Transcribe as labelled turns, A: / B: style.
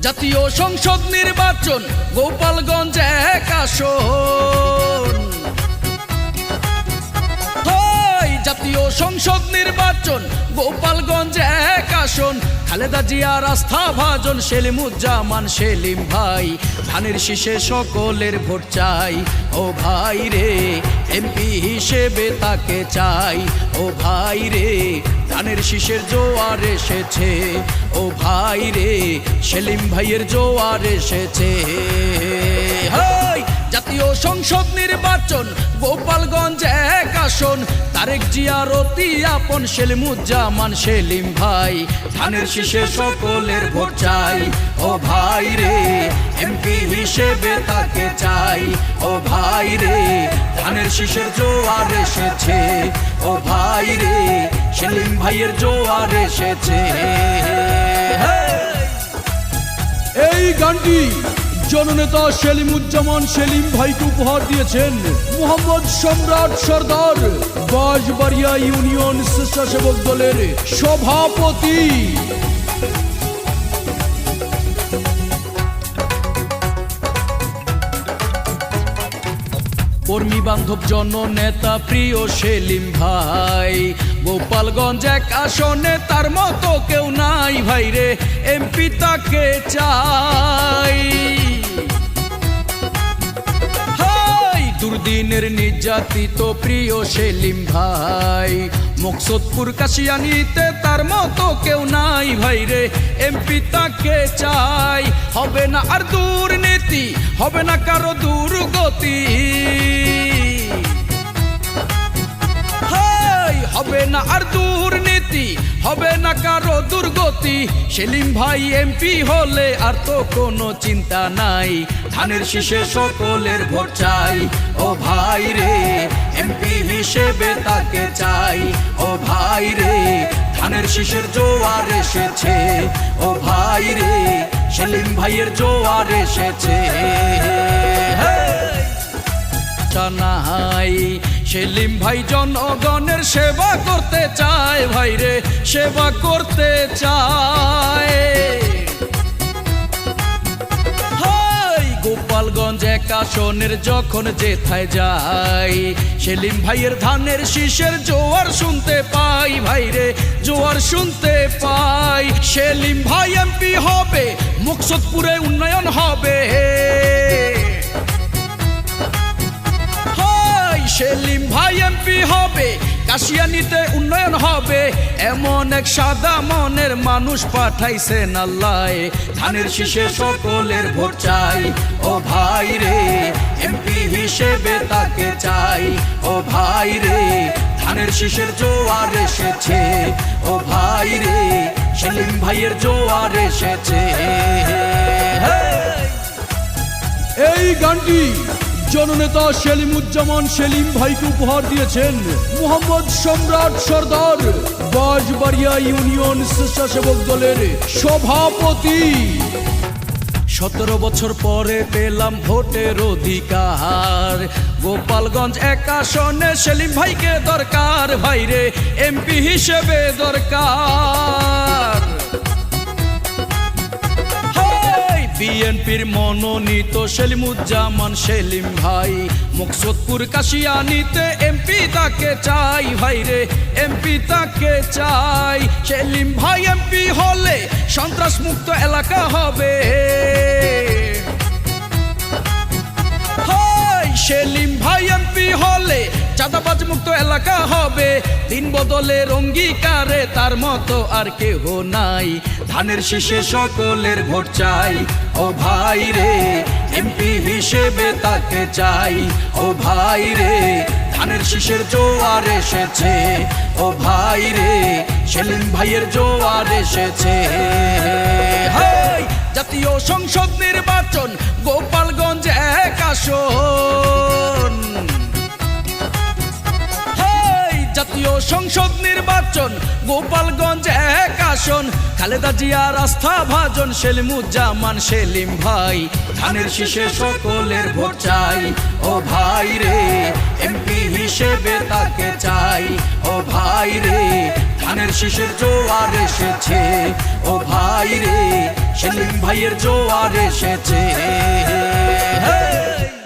A: জাতীয় সংসদ নির্বাচন গোপালগঞ্জ এক আসন। জাতীয় সংসদ নির্বাচন গোপালগঞ্জ এক আসন। খালেদা জিয়ার আস্থাভাজন সেলিমুজ্জামান সেলিম ভাই, ধানের শীষে সকলের ভোট চাই। ও ভাই রে এমপি হিসেবে তাকে চাই। ও ভাই রে ধানের শীষের জোয়ার এসেছে। ও ভাই রে সেলিম ভাইয়ের জোয়ার এসেছে। জাতীয় সংসদ নির্বাচন গোপালগঞ্জ এক আসন। তারেক জিয়ার অতি আপন সেলিমুজ্জামান সেলিম ভাই, ধানের শীষে সকলের ভোট চাই। ও ভাই রে এমপি হিসেবে তাকে চাই। ও ভাই রে ধানের শীষের জোয়ার এসেছে। ও ভাই রে সেলিম ভাইয়ের জোয়ার এসেছে।
B: এই গানটি জননেতা সেলিমুজ্জামান সেলিম ভাইকে উপহার দিয়েছেন মোহাম্মদ সম্রাট সরদার, বাঁশবাড়িয়া ইউনিয়ন স্বেচ্ছাসেবক দলের সভাপতি।
A: কর্মী বান্ধব জননেতা প্রিয় সেলিম ভাই, গোপালগঞ্জ এক আসনে তার মতো কেউ নাই ভাই রে, এমপি তাকে চাই। দুর্দিনের নির্যাতিত প্রিয় সেলিম ভাই, মকসুদপুর কাশিয়ানীতে তার মতো কেউ নাই ভাই রে, এমপি তাকে চাই। হবে না আর দুর্নীতি, হবে না কারো দুর্গতি, হবে না আর দুর্নীতি, হবে না কারো দুর্গতি। সেলিম ভাই এমপি হলে আর তো কোনো চিন্তা নাই, ধানের শীষে সকলের ভোট চাই। ও ভাই রে এমপি হিসেবে তাকে চাই। ও ভাই রে ধানের শীষের জোয়ার এসেছে। ও ভাই রে সেলিম ভাইয়ের জোয়ার এসেছে। নাই সেলিম ভাই জনগণের সেবা করতে চায় ভাই রে, সেবা করতে চায়। গোপালগঞ্জ এক আসনের যখন যেথায় যাই, সেলিম ভাইয়ের ধানের শীষের জোয়ার শুনতে পাই ভাই রে, জোয়ার শুনতে পাই। সেলিম ভাই এমপি হবে, মকসুদপুরে উন্নয়ন হবে। সেলিম ভাই এমপি হবে, কাশিয়ানীতে উন্নয়ন হবে। এমন এক সাদা মনের মানুষ পাঠাইছেন আল্লাহ, ধানের শীষে সকলের ভোট চাই। ও ভাই রে এমপি হিসেবে তাকে চাই। ও ভাই রে ধানের শীষের জোয়ার এসেছে। ও ভাই রে সেলিম ভাইয়ের জোয়ার এসেছে।
B: এই গানটি জননেতা সেলিমুজ্জামান সেলিম ভাইকে উপহার দিয়েছেন মোহাম্মদ সম্রাট সরদার, বাঁশবাড়িয়া ইউনিয়ন স্বেচ্ছাসেবক দলের সভাপতি।
A: 17 বছর পরে পেলাম ভোটের অধিকার, গোপালগঞ্জ এক আসনে সেলিম ভাইকে দরকার ভাই রে, এমপি হিসেবে দরকার। বিএনপির মনোনীত সেলিমুজ্জামান সেলিম ভাই, মকসুদপুর কাশিয়ানীতে এমপি তাকে চাই ভাই রে, এমপি তাকে চাই। সেলিম ভাই এমপি হলে সন্ত্রাস মুক্ত এলাকা হবে। সেলিম ভাই এমপি হলে চাঁদাবাজ মুক্ত এলাকা হবে। দিন বদলের অঙ্গীকারে তার মতো আর কেহ নাই, ধানের শীষে সকলের ভোট চাই। ও ভাই রে এমপি হিসেবে তাকে চাই। ও ভাই রে ধানের শীষের জোয়ার এসেছে। ও ভাই রে সেলিম ভাইয়ের জোয়ার এসেছে। জাতীয় সংসদ নির্বাচন গোপালগঞ্জ এক আসন। জাতীয় সংসদ নির্বাচন গোপালগঞ্জ এক আসন। খালেদা জিয়ার আস্থাভাজন সেলিমুজ্জামান সেলিম ভাই, ধানের শীষে সকলের ভোট চাই। ও ভাই রে এমপি হিসেবে তাকে চাই। ও ভাই রে ধানের শীষের জোয়ার এসেছে ও ভাই রে সেলিম ভাইয়ের জোয়ার এসেছে